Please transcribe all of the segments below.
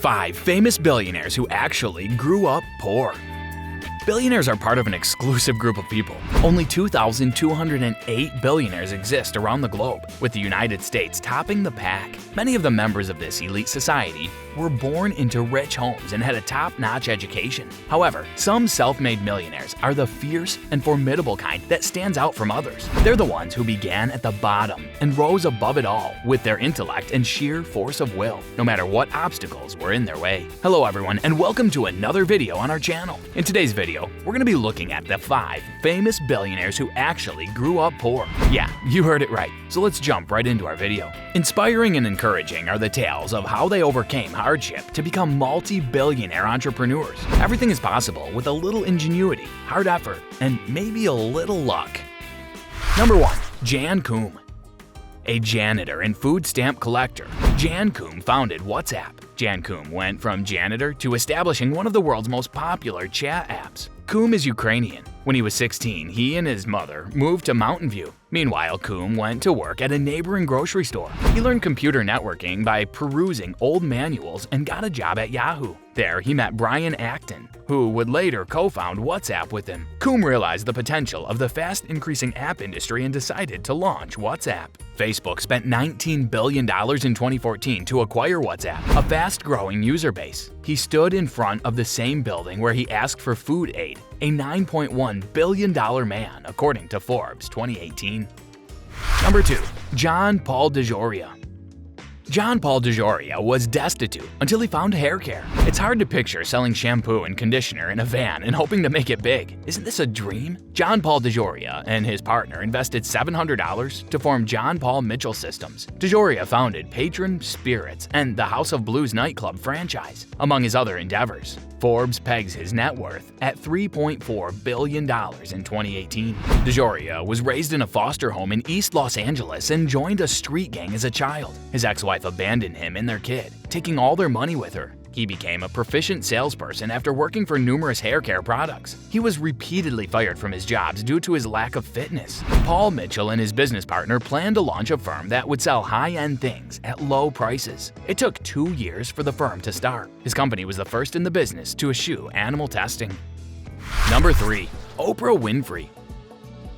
5 famous billionaires who actually grew up poor. Billionaires are part of an exclusive group of people. Only 2,208 billionaires exist around the globe, with the United States topping the pack. Many of the members of this elite society were born into rich homes and had a top-notch education. However, some self-made millionaires are the fierce and formidable kind that stands out from others. They're the ones who began at the bottom and rose above it all with their intellect and sheer force of will, no matter what obstacles were in their way. Hello everyone, and welcome to another video on our channel. In today's video, we're going to be looking at the 5 famous billionaires who actually grew up poor. Yeah, you heard it right. So let's jump right into our video. Inspiring and encouraging are the tales of how they overcame hardship to become multi-billionaire entrepreneurs. Everything is possible with a little ingenuity, hard effort, and maybe a little luck. Number 1. Jan Koum. A janitor and food stamp collector, Jan Koum founded WhatsApp. Jan Koum went from janitor to establishing one of the world's most popular chat apps. Koum is Ukrainian. When he was 16, he and his mother moved to Mountain View. Meanwhile, Koum went to work at a neighboring grocery store. He learned computer networking by perusing old manuals and got a job at Yahoo. There, he met Brian Acton, who would later co-found WhatsApp with him. Koum realized the potential of the fast-increasing app industry and decided to launch WhatsApp. Facebook spent $19 billion in 2014 to acquire WhatsApp, a fast-growing user base. He stood in front of the same building where he asked for food aid, a $9.1 billion man, according to Forbes 2018. Number 2. John Paul DeJoria. John Paul DeJoria was destitute until he found hair care. It's hard to picture selling shampoo and conditioner in a van and hoping to make it big. Isn't this a dream? John Paul DeJoria and his partner invested $700 to form John Paul Mitchell Systems. DeJoria founded Patron Spirits and the House of Blues nightclub franchise, among his other endeavors. Forbes pegs his net worth at $3.4 billion in 2018. DeJoria was raised in a foster home in East Los Angeles and joined a street gang as a child. His ex-wife abandoned him and their kid, taking all their money with her. He became a proficient salesperson after working for numerous hair care products. He was repeatedly fired from his jobs due to his lack of fitness. Paul Mitchell and his business partner planned to launch a firm that would sell high-end things at low prices. It took 2 years for the firm to start. His company was the first in the business to eschew animal testing. Number 3. Oprah Winfrey.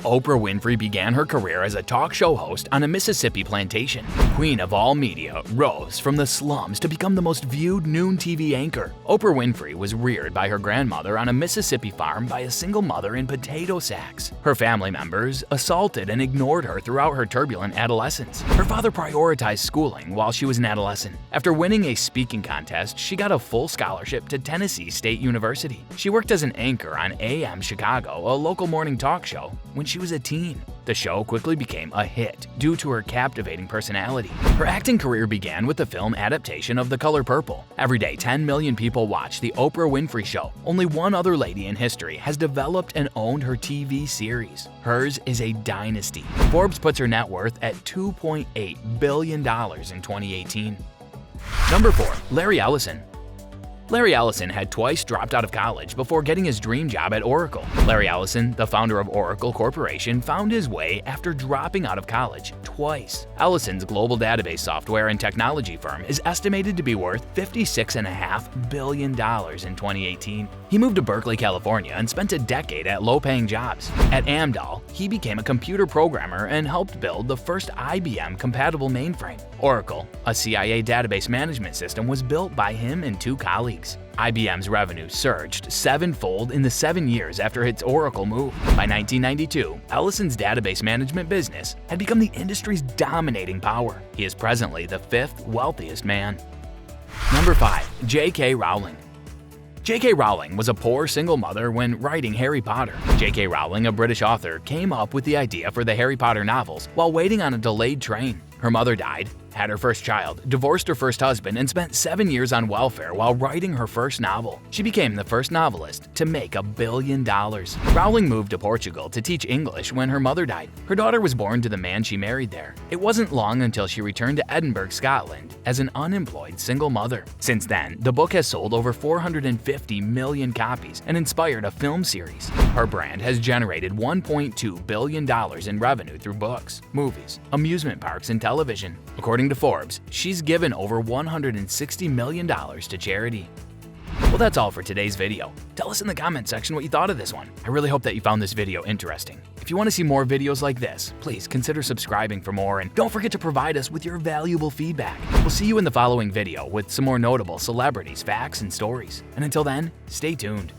Oprah Winfrey began her career as a talk show host on a Mississippi plantation. Queen of all media, rose from the slums to become the most viewed noon TV anchor. Oprah Winfrey was reared by her grandmother on a Mississippi farm by a single mother in potato sacks. Her family members assaulted and ignored her throughout her turbulent adolescence. Her father prioritized schooling while she was an adolescent. After winning a speaking contest, she got a full scholarship to Tennessee State University. She worked as an anchor on AM Chicago, a local morning talk show, when she was a teen. The show quickly became a hit due to her captivating personality. Her acting career began with the film adaptation of The Color Purple. Every day, 10 million people watch The Oprah Winfrey Show. Only one other lady in history has developed and owned her TV series. Hers is a dynasty. Forbes puts her net worth at $2.8 billion in 2018. Number 4. Larry Ellison. Larry Ellison had twice dropped out of college before getting his dream job at Oracle. Larry Ellison, the founder of Oracle Corporation, found his way after dropping out of college twice. Ellison's global database software and technology firm is estimated to be worth $56.5 billion in 2018. He moved to Berkeley, California and spent a decade at low-paying jobs. At Amdahl, he became a computer programmer and helped build the first IBM-compatible mainframe. Oracle, a CIA database management system, was built by him and 2 colleagues. IBM's revenue surged 7-fold in the 7 years after its Oracle move. By 1992, Ellison's database management business had become the industry's dominating power. He is presently the 5th wealthiest man. Number 5. J.K. Rowling. J.K. Rowling was a poor single mother when writing Harry Potter. J.K. Rowling, a British author, came up with the idea for the Harry Potter novels while waiting on a delayed train. Her mother died, had her first child, divorced her first husband, and spent 7 years on welfare while writing her first novel. She became the first novelist to make $1 billion. Rowling moved to Portugal to teach English when her mother died. Her daughter was born to the man she married there. It wasn't long until she returned to Edinburgh, Scotland, as an unemployed single mother. Since then, the book has sold over 450 million copies and inspired a film series. Her brand has generated $1.2 billion in revenue through books, movies, amusement parks, and television. According According to Forbes, she's given over $160 million to charity. Well, that's all for today's video. Tell us in the comment section what you thought of this one. I really hope that you found this video interesting. If you want to see more videos like this, please consider subscribing for more, and don't forget to provide us with your valuable feedback. We'll see you in the following video with some more notable celebrities, facts, and stories. And until then, stay tuned.